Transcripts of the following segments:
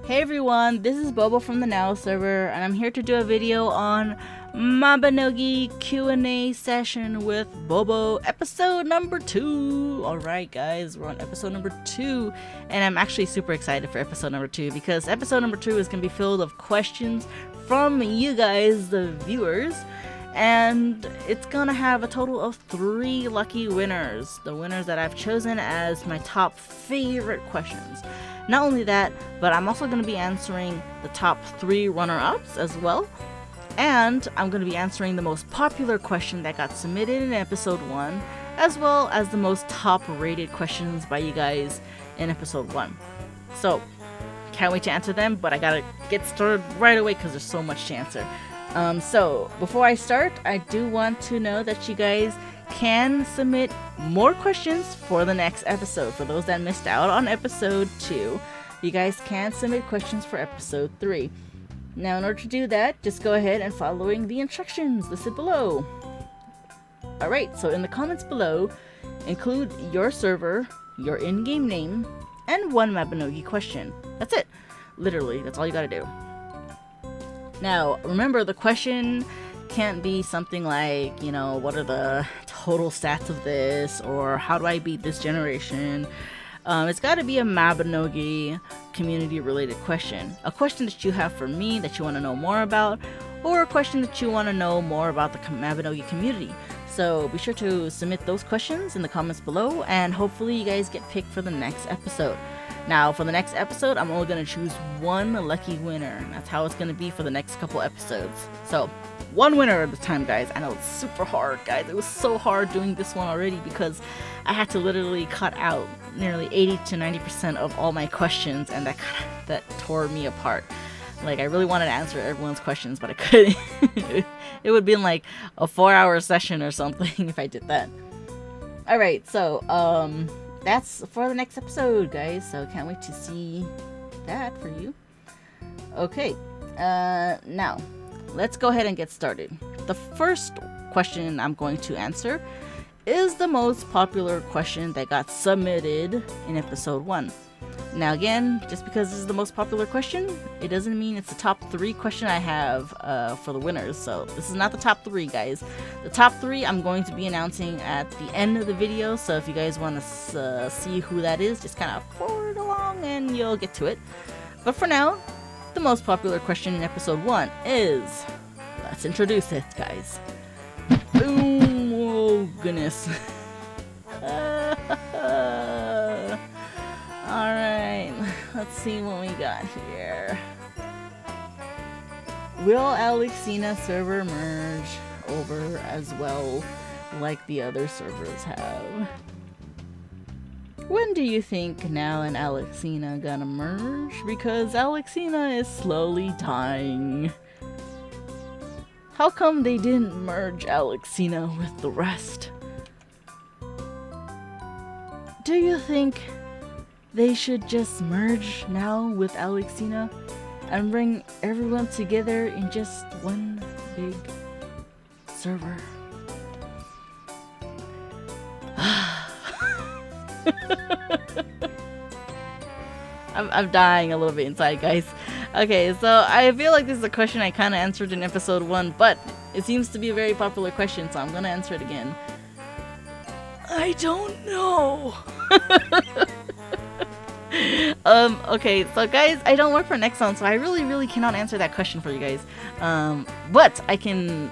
Hey everyone, this is Bobo from the Now server, and I'm here to do a video on Mabinogi Q&A session with Bobo, episode number 2. Alright guys, we're on episode number 2, and I'm actually super excited for episode number 2 because episode number 2 is going to be filled with questions from you guys, the viewers, and it's gonna have a total of 3 lucky winners, the winners that I've chosen as my top favorite questions. Not only that, but I'm also going to be answering the top 3 runner-ups as well. And I'm going to be answering the most popular question that got submitted in episode 1, as well as the most top-rated questions by you guys in episode 1. So, can't wait to answer them, but I gotta get started right away because there's so much to answer. So, before I start, I do want to know that you guys can submit more questions for the next episode. For those that missed out on episode 2, you guys can submit questions for episode 3. Now, in order to do that, just go ahead and following the instructions listed below. Alright, so in the comments below, include your server, your in-game name, and 1 Mabinogi question. That's it. Literally, that's all you gotta do. Now, remember, the question can't be something like, you know, what are the total stats of this, or how do I beat this generation. It's got to be a Mabinogi community related question, a question that you have for me that you want to know more about, or a question that you want to know more about the Mabinogi community. So be sure to submit those questions in the comments below, and hopefully you guys get picked for the next episode. Now, for the next episode, I'm only going to choose 1 lucky winner. That's how it's going to be for the next couple episodes. So, 1 winner at a time, guys. I know it's super hard, guys. It was so hard doing this one already because I had to literally cut out nearly 80 to 90% of all my questions, and that tore me apart. Like, I really wanted to answer everyone's questions, but I couldn't. It would be like a 4-hour session or something if I did that. Alright, so, that's for the next episode, guys, so can't wait to see that for you. Okay, now, let's go ahead and get started. The first question I'm going to answer is the most popular question that got submitted in episode 1. Now again, just because this is the most popular question, it doesn't mean it's the top 3 question I have for the winners. So this is not the top 3, guys. The top 3 I'm going to be announcing at the end of the video. So if you guys want to see who that is, just kind of forward along and you'll get to it. But for now, the most popular question in episode 1 is, let's introduce it, guys. Boom! Oh goodness. Alright, let's see what we got here. Will Alexina server merge over as well like the other servers have? When do you think Now and Alexina gonna merge? Because Alexina is slowly dying. How come they didn't merge Alexina with the rest? Do you think they should just merge Now with Alexina and bring everyone together in just one big server? I'm dying a little bit inside, guys. Okay, so I feel like this is a question I kind of answered in episode 1, but it seems to be a very popular question, so I'm gonna answer it again. I don't know. Okay, so guys, I don't work for Nexon, so I really cannot answer that question for you guys. But I can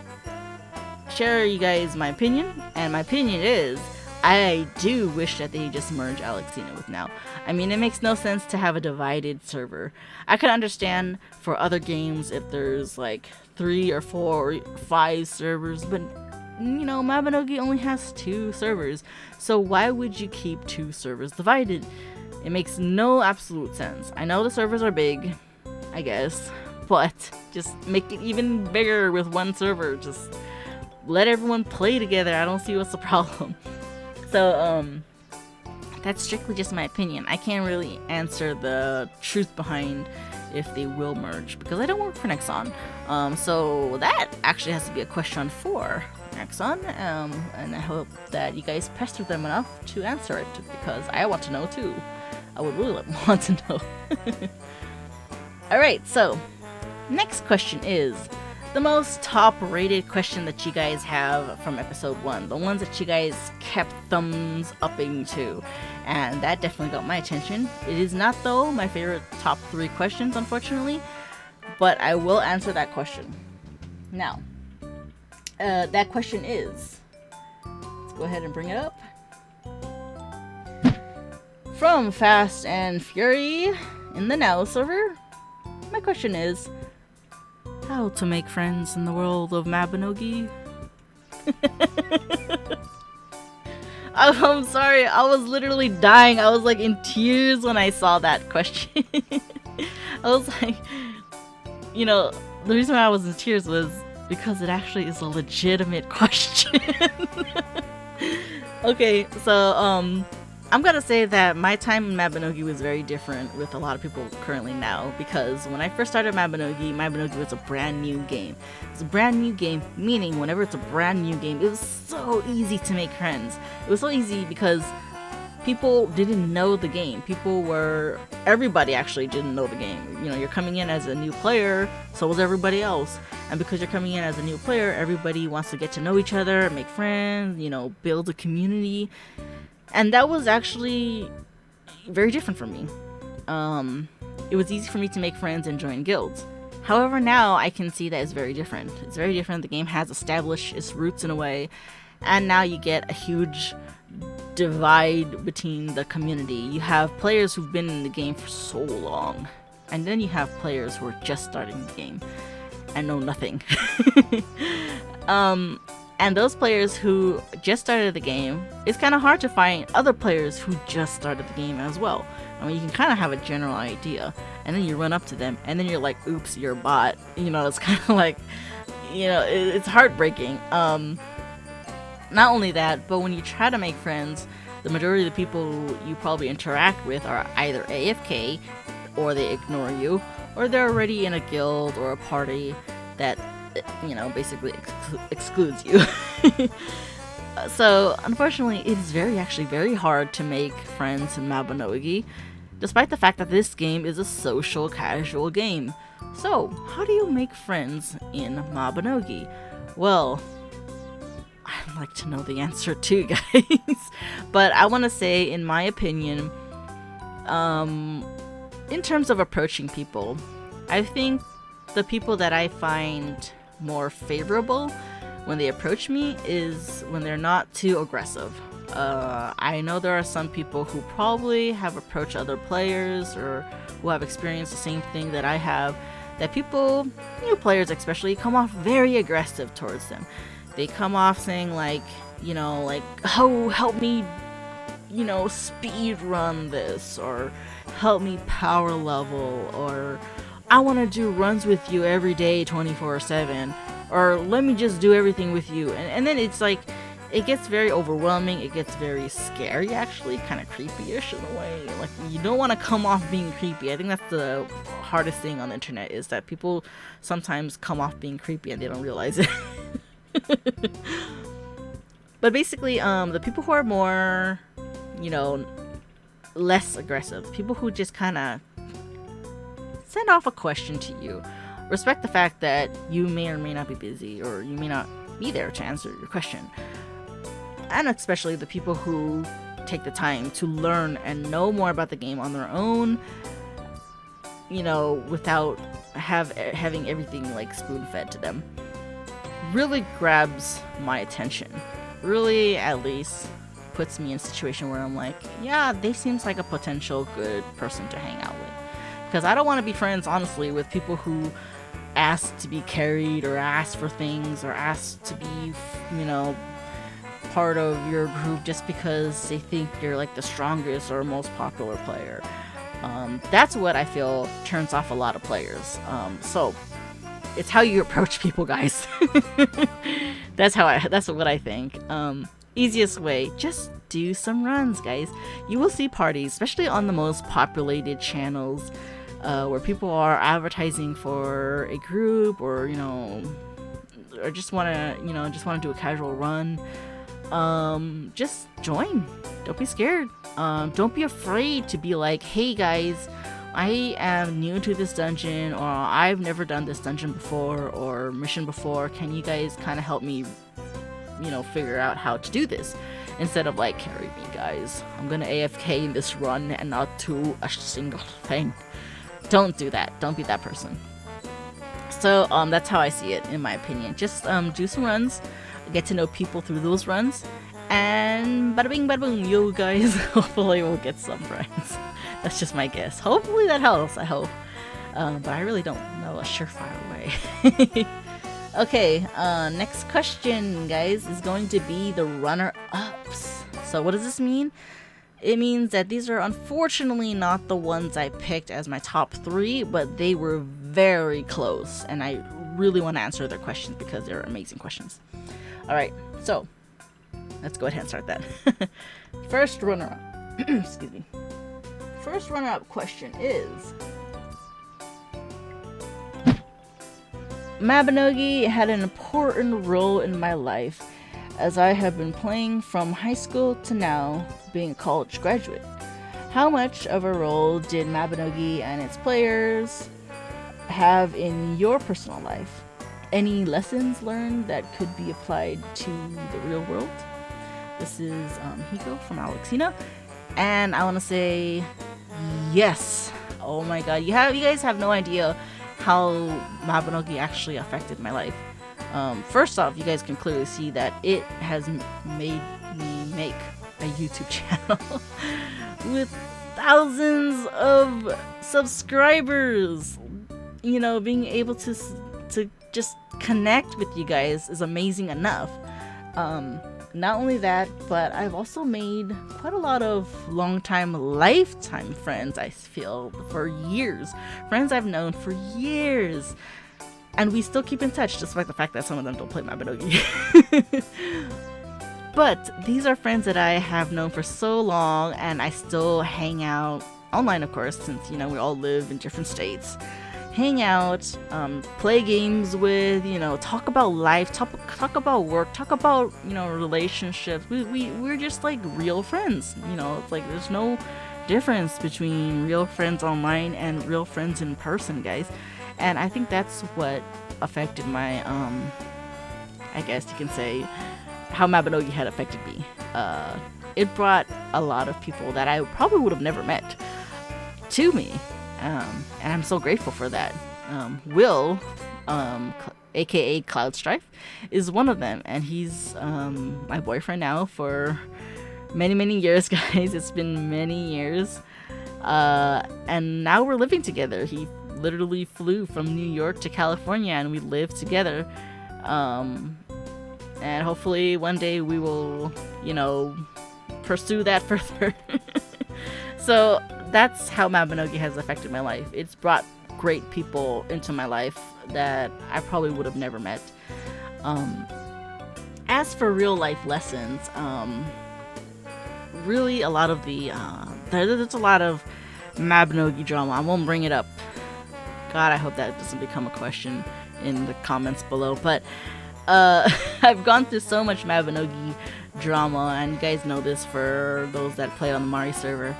share you guys my opinion, and my opinion is, I do wish that they just merge Alexina with Now. I mean, it makes no sense to have a divided server. I could understand for other games if there's like 3 or 4 or 5 servers, but you know, Mabinogi only has 2 servers, so why would you keep 2 servers divided? It makes no absolute sense. I know the servers are big, I guess, but just make it even bigger with 1 server. Just let everyone play together. I don't see what's the problem. So, that's strictly just my opinion. I can't really answer the truth behind if they will merge because I don't work for Nexon. So that actually has to be a question for Nexon, and I hope that you guys pester them enough to answer it because I want to know too. I would really want to know. Alright, so next question is the most top rated question that you guys have from episode 1. The ones that you guys kept thumbs upping to. And that definitely got my attention. It is not, though, my favorite top 3 questions, unfortunately. But I will answer that question. Now, that question is... Let's go ahead and bring it up. From Fast and Fury in the Now server, my question is, how to make friends in the world of Mabinogi? I'm sorry, I was literally dying. I was like in tears when I saw that question. I was like, you know, the reason why I was in tears was because it actually is a legitimate question. Okay, so I'm gonna say that my time in Mabinogi was very different with a lot of people currently now, because when I first started Mabinogi was a brand new game. It's a brand new game, meaning whenever it's a brand new game, it was so easy to make friends. It was so easy because people didn't know the game. Everybody actually didn't know the game. You know, you're coming in as a new player, so was everybody else. And because you're coming in as a new player, everybody wants to get to know each other, make friends, you know, build a community. And that was actually very different for me. It was easy for me to make friends and join guilds. However, now I can see that it's very different. It's very different. The game has established its roots in a way, and now you get a huge divide between the community. You have players who've been in the game for so long, and then you have players who are just starting the game and know nothing. And those players who just started the game, it's kind of hard to find other players who just started the game as well. I mean, you can kind of have a general idea, and then you run up to them, and then you're like, oops, you're a bot. You know, it's kind of like, you know, it's heartbreaking. Not only that, but when you try to make friends, the majority of the people you probably interact with are either AFK, or they ignore you, or they're already in a guild or a party that, you know, basically excludes you. So, unfortunately, it is actually very hard to make friends in Mabinogi, despite the fact that this game is a social, casual game. So, how do you make friends in Mabinogi? Well, I'd like to know the answer too, guys. But I want to say, in my opinion, in terms of approaching people, I think the people that I find more favorable when they approach me is when they're not too aggressive. I know there are some people who probably have approached other players or who have experienced the same thing that I have, that people, new players especially, come off very aggressive towards them. They come off saying like, you know, like, oh, help me, you know, speed run this, or help me power level, or I want to do runs with you every day 24/7, or let me just do everything with you. And then it's like, it gets very overwhelming, it gets very scary actually, kind of creepy-ish in a way. Like, you don't want to come off being creepy. I think that's the hardest thing on the internet, is that people sometimes come off being creepy and they don't realize it. But basically, the people who are more, you know, less aggressive, people who just kind of send off a question to you, respect the fact that you may or may not be busy, or you may not be there to answer your question. And especially the people who take the time to learn and know more about the game on their own, you know, without having everything like spoon-fed to them, really grabs my attention. Really, at least, puts me in a situation where I'm like, yeah, they seems like a potential good person to hang out with. Because I don't want to be friends, honestly, with people who ask to be carried, or ask for things, or ask to be, you know, part of your group just because they think you're like the strongest or most popular player. That's what I feel turns off a lot of players. So it's how you approach people, guys. That's what I think. Easiest way, just do some runs, guys. You will see parties, especially on the most populated channels, where people are advertising for a group, or, you know, or just want to do a casual run. Just join. Don't be scared. Don't be afraid to be like, hey guys, I am new to this dungeon, or I've never done this dungeon before or mission before. Can you guys kind of help me, figure out how to do this? Instead of like, carry me, guys. I'm gonna AFK in this run and not do a single thing. Don't do that. Don't be that person. So that's how I see it, in my opinion. Just do some runs, get to know people through those runs, and bada bing, bada boom, you guys. Hopefully we'll get some friends. That's just my guess. Hopefully that helps. I hope. But I really don't know a surefire way. Okay, next question, guys, is going to be the runner-ups. So what does this mean? It means that these are unfortunately not the ones I picked as my top 3, but they were very close, and I really want to answer their questions because they're amazing questions. Alright, so let's go ahead and start that. First runner-up. Excuse me. First runner-up question is... Mabinogi had an important role in my life, as I have been playing from high school to now, being a college graduate. How much of a role did Mabinogi and its players have in your personal life? Any lessons learned that could be applied to the real world? This is Hiko from Alexina, and I want to say yes. Oh my god, you guys have no idea how Mabinogi actually affected my life. First off, you guys can clearly see that it has made me make a YouTube channel with thousands of subscribers. Being able to just connect with you guys is amazing enough. Not only that, but I've also made quite a lot of lifetime friends, I feel, for years. Friends I've known for years. And we still keep in touch, despite the fact that some of them don't play Mabinogi. But these are friends that I have known for so long, and I still hang out online, of course, since, we all live in different states. Hang out, play games with, talk about life, talk about work, talk about, relationships. We're just like real friends, it's like there's no difference between real friends online and real friends in person, guys. And I think that's what affected my, I guess you can say, how Mabinogi had affected me. It brought a lot of people that I probably would have never met to me. And I'm so grateful for that. Will, aka Cloud Strife, is one of them, and he's my boyfriend now for many years, guys. It's been many years, and now we're living together. He literally flew from New York to California, and we live together. And hopefully one day we will, pursue that further. So that's how Mabinogi has affected my life. It's brought great people into my life that I probably would have never met. As for real life lessons, really a lot of the there's a lot of Mabinogi drama. I won't bring it up. God, I hope that doesn't become a question in the comments below. But I've gone through so much Mabinogi drama, and you guys know this for those that play on the Mari server.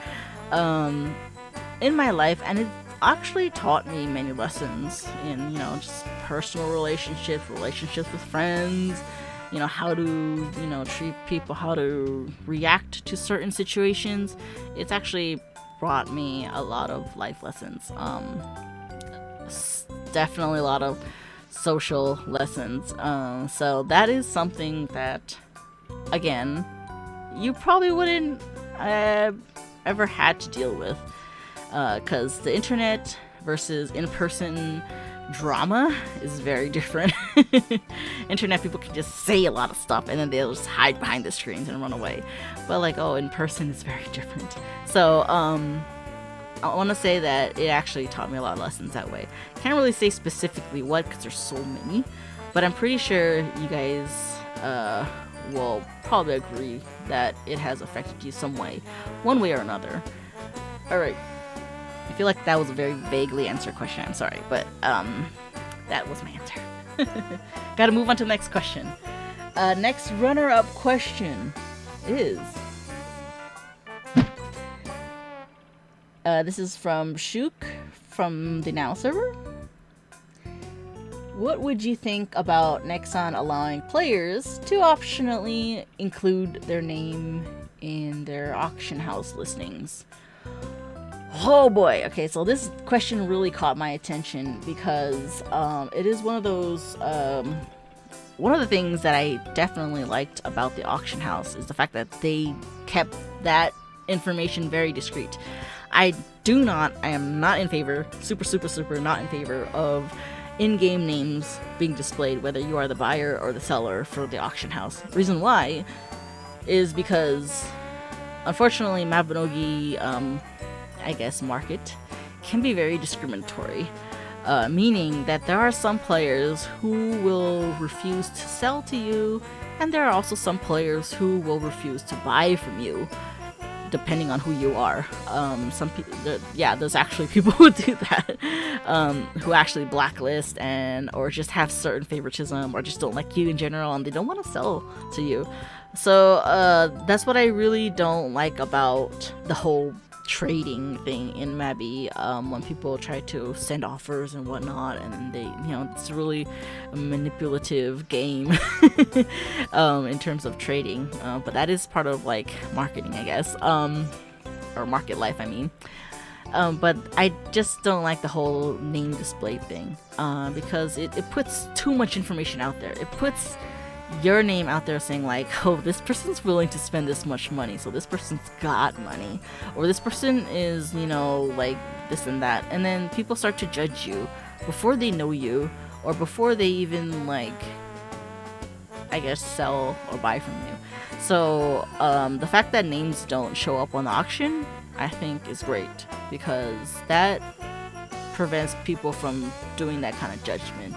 In my life, and it actually taught me many lessons in, just personal relationships with friends, how to, treat people, how to react to certain situations. It's actually brought me a lot of life lessons. Definitely a lot of social lessons. So that is something that, again, you probably wouldn't ever had to deal with, because the internet versus in-person drama is very different. Internet people can just say a lot of stuff and then they'll just hide behind the screens and run away, but in person it's very different. So I want to say that it actually taught me a lot of lessons that way. Can't really say specifically what, because there's so many, but I'm pretty sure you guys will probably agree that it has affected you some way, one way or another. Alright, I feel like that was a very vaguely answered question, I'm sorry, but that was my answer. Gotta move on to the next question. Next runner-up question is, This is from Shuk from the Now server. What would you think about Nexon allowing players to optionally include their name in their auction house listings? Oh boy. Okay, so this question really caught my attention because it is one of those one of the things that I definitely liked about the auction house is the fact that they kept that information very discreet. I am not in favor, super not in favor of in-game names being displayed, whether you are the buyer or the seller for the auction house. Reason why is because, unfortunately, Mabinogi, I guess, market can be very discriminatory. Meaning that there are some players who will refuse to sell to you, and there are also some players who will refuse to buy from you, depending on who you are. There's actually people who do that, who actually blacklist or just have certain favoritism or just don't like you in general, and they don't want to sell to you. So that's what I really don't like about the whole trading thing in Mabby, when people try to send offers and whatnot, and they, it's really a manipulative game in terms of trading, but that is part of like marketing, I guess, or market life, I mean. But I just don't like the whole name display thing, because it puts too much information out there. It puts your name out there saying like, oh, this person's willing to spend this much money, so this person's got money, or this person is, like this and that, and then people start to judge you before they know you, or before they even, like, I guess, sell or buy from you. So the fact that names don't show up on the auction, I think, is great, because that prevents people from doing that kind of judgment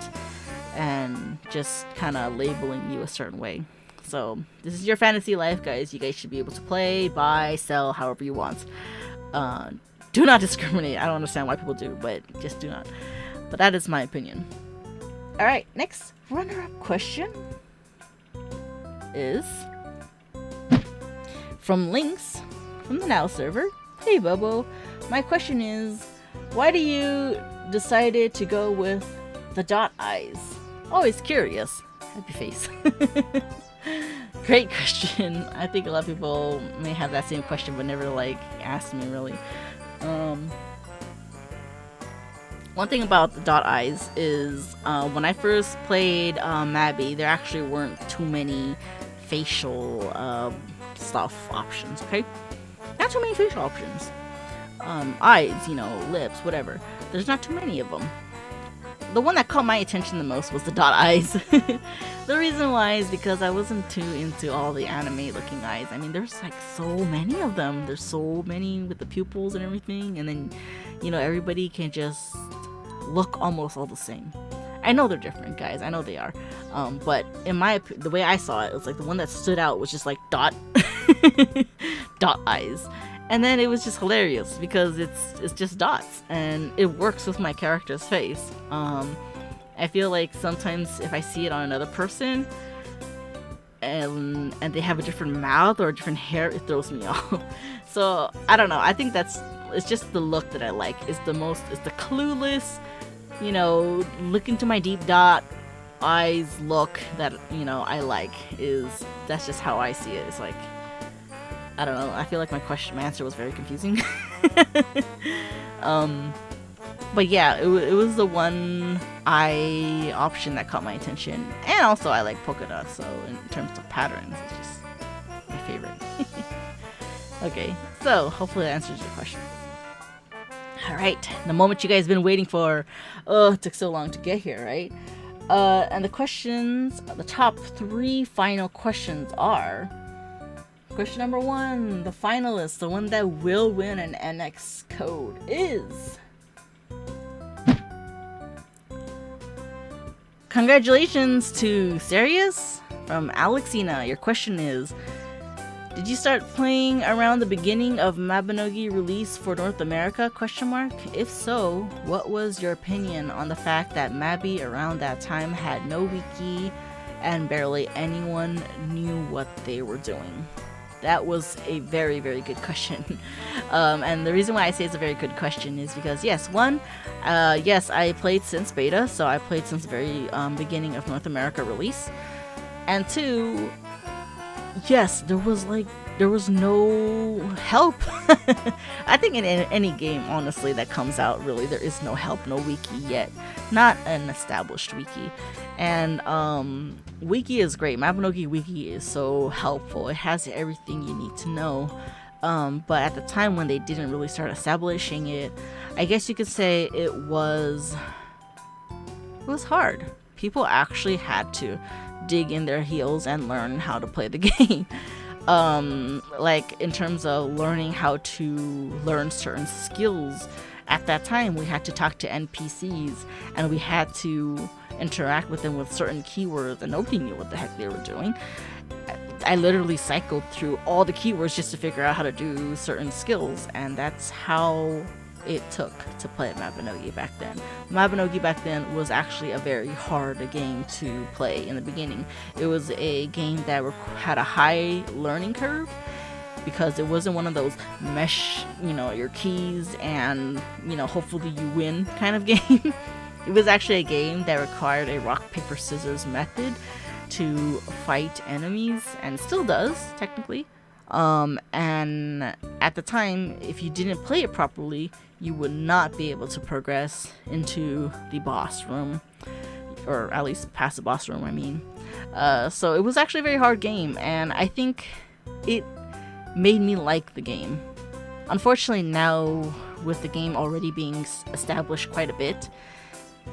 and just kind of labeling you a certain way. So this is your fantasy life, guys. You guys should be able to play, buy, sell however you want. Do not discriminate. I don't understand why people do, but just do not. But that is my opinion. Alright, next runner-up question is from Lynx from the Now server. Hey Bobo, my question is, why do you decided to go with the dot eyes? Always curious. Happy face. Great question. I think a lot of people may have that same question but never like asked me really. One thing about the dot eyes is when I first played Mabby, there actually weren't too many facial stuff options, okay? Not too many facial options. Eyes, lips, whatever. There's not too many of them. The one that caught my attention the most was the dot eyes. The reason why is because I wasn't too into all the anime looking eyes. I mean, there's like so many of them. There's so many with the pupils and everything, and then, everybody can just look almost all the same. I know they're different, guys. I know they are. But the way I saw it was like the one that stood out was just like dot eyes. And then it was just hilarious because it's just dots and it works with my character's face. I feel like sometimes if I see it on another person and they have a different mouth or a different hair, it throws me off. So I don't know. I think it's just the look that I like. It's the clueless, look into my deep dot eyes look that I like. That's just how I see it. It's like, I don't know. I feel like my answer was very confusing. But yeah, it was the one eye option that caught my attention, and also I like polka dots. So in terms of patterns, it's just my favorite. Okay, so hopefully that answers your question. All right, the moment you guys been waiting for. Oh, it took so long to get here, right? And the top 3 final questions are. Question number 1, the finalist, the one that will win an NX code is... Congratulations to Sirius from Alexina. Your question is, did you start playing around the beginning of Mabinogi release for North America? If so, what was your opinion on the fact that Mabby around that time had no wiki and barely anyone knew what they were doing? That was a very, very good question. And the reason why I say it's a very good question is because, yes, yes, I played since beta, so I played since the very beginning of North America release. And two, yes, there was no help. I think in any game, honestly, that comes out, really, there is no help, no wiki yet. Not an established wiki. And wiki is great. Mabinogi wiki is so helpful. It has everything you need to know. But at the time when they didn't really start establishing it, I guess you could say it was hard. People actually had to dig in their heels and learn how to play the game. Like in terms of learning how to learn certain skills, at that time we had to talk to NPCs and we had to interact with them with certain keywords and nobody knew what the heck they were doing. I literally cycled through all the keywords just to figure out how to do certain skills, and that's how it took to play Mabinogi back then. Mabinogi back then was actually a very hard game to play in the beginning. It was a game that had a high learning curve because it wasn't one of those mesh, your keys and, hopefully you win kind of game. It was actually a game that required a rock, paper, scissors method to fight enemies, and still does, technically. And at the time, if you didn't play it properly, you would not be able to progress into the boss room, or at least past the boss room, I mean. So it was actually a very hard game, and I think it made me like the game. Unfortunately, now with the game already being established quite a bit,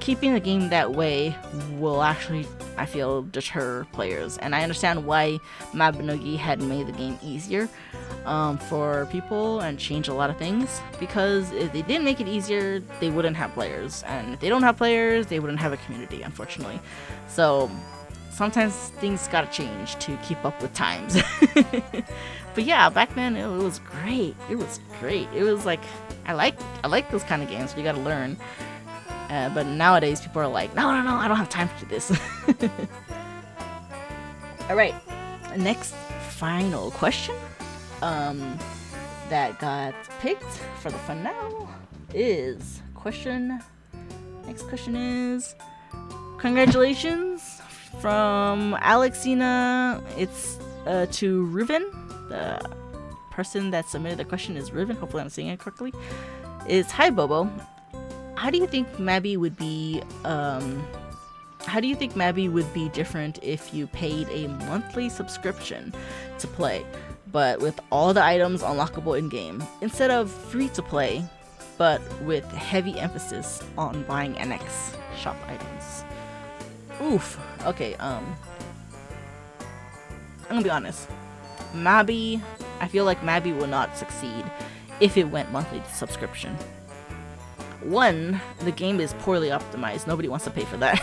keeping the game that way will actually, I feel, deter players. And I understand why Mabinogi had made the game easier for people and changed a lot of things, because if they didn't make it easier, they wouldn't have players, and if they don't have players, they wouldn't have a community, unfortunately. So sometimes things gotta change to keep up with times. But yeah, back then it was great. It was like, I like those kind of games where you gotta learn. But nowadays people are like, no, I don't have time to do this. Alright, next final question that got picked for the finale is next question is, congratulations from Alexina. It's to Ruven. The person that submitted the question is Ruven. Hopefully I'm saying it correctly. It's, hi Bobo. How do you think Mabby would be different if you paid a monthly subscription to play, but with all the items unlockable in game, instead of free to play, but with heavy emphasis on buying NX shop items? Oof. Okay, I'm gonna be honest. I feel like Mabby will not succeed if it went monthly subscription. One, the game is poorly optimized. Nobody wants to pay for that.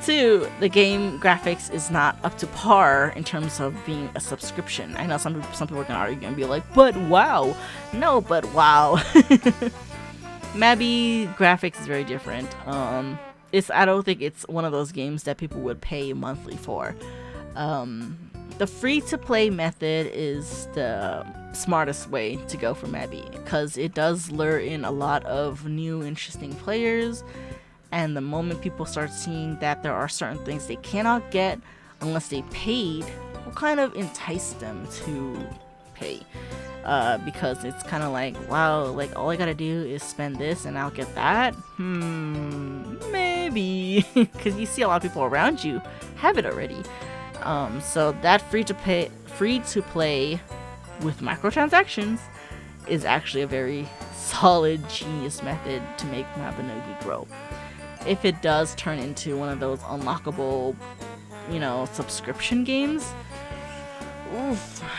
Two, the game graphics is not up to par in terms of being a subscription. I know some people are gonna argue and be like, but wow. No, but wow. Mabby graphics is very different. I don't think it's one of those games that people would pay monthly for. The free-to-play method is the smartest way to go for Mabby, because it does lure in a lot of new, interesting players, and the moment people start seeing that there are certain things they cannot get unless they paid, will kind of entice them to pay. Because it's kind of like, wow, like all I gotta do is spend this and I'll get that? Maybe. Because you see a lot of people around you have it already. So that free to play with microtransactions is actually a very solid, genius method to make Mabinogi grow. If it does turn into one of those unlockable, subscription games,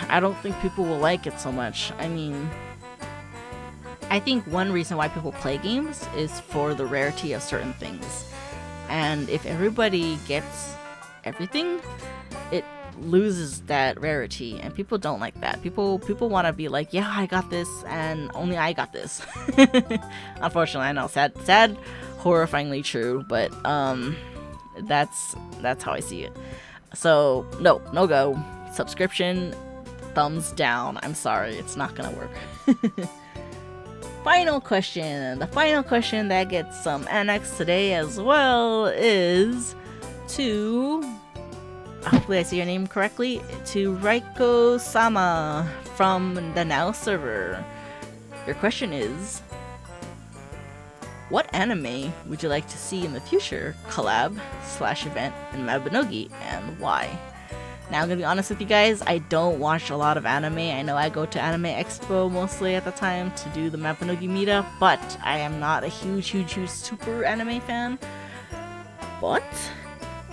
I don't think people will like it so much. I mean, I think one reason why people play games is for the rarity of certain things. And if everybody gets everything, it loses that rarity, and people don't like that. People want to be like, yeah, I got this, and only I got this. Unfortunately, I know, sad, horrifyingly true, but that's how I see it. So no go. Subscription thumbs down. I'm sorry, it's not gonna work. Final question. The final question that gets some annex today as well is to, hopefully I say your name correctly, to Raiko-sama from the Now server. Your question is, what anime would you like to see in the future collab/event in Mabinogi, and why? Now I'm gonna be honest with you guys, I don't watch a lot of anime. I know I go to Anime Expo mostly at the time to do the Mabinogi meetup, but I am not a huge super anime fan. But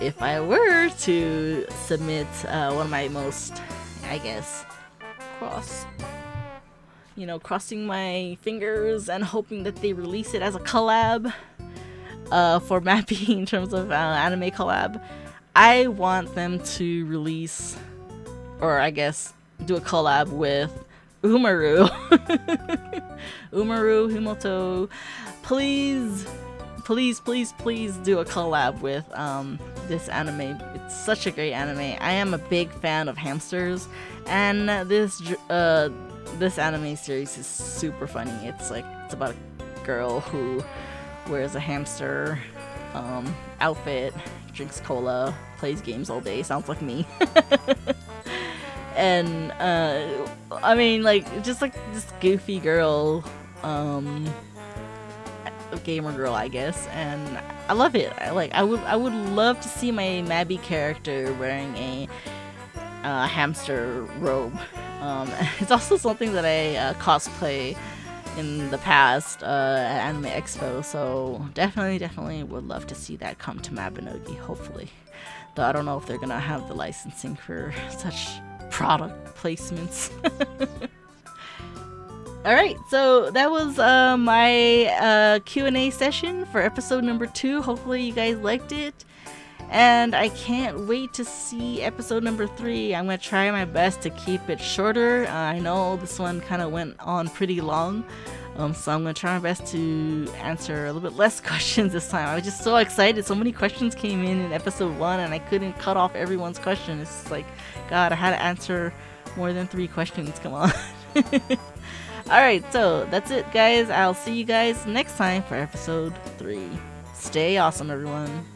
if I were to submit one of my most, I guess, crossing my fingers and hoping that they release it as a collab for Mappy in terms of anime collab, I want them to release, or I guess do a collab with Umaru. Umaru, Himoto, please do a collab with this anime. It's such a great anime. I am a big fan of hamsters, and this anime series is super funny. It's about a girl who wears a hamster outfit, drinks cola, plays games all day. Sounds like me. And I mean, just this goofy girl, gamer girl, I guess, and I love it. I would love to see my Mabby character wearing a hamster robe. It's also something that I cosplay in the past at Anime Expo, so definitely would love to see that come to Mabinogi, hopefully. Though I don't know if they're gonna have the licensing for such product placements. Alright, so that was my Q&A session for episode number 2. Hopefully you guys liked it. And I can't wait to see episode number 3. I'm going to try my best to keep it shorter. I know this one kind of went on pretty long. So I'm going to try my best to answer a little bit less questions this time. I was just so excited. So many questions came in episode 1 and I couldn't cut off everyone's question. It's just like, God, I had to answer more than 3 questions. Come on. Alright, so that's it, guys. I'll see you guys next time for episode 3. Stay awesome, everyone.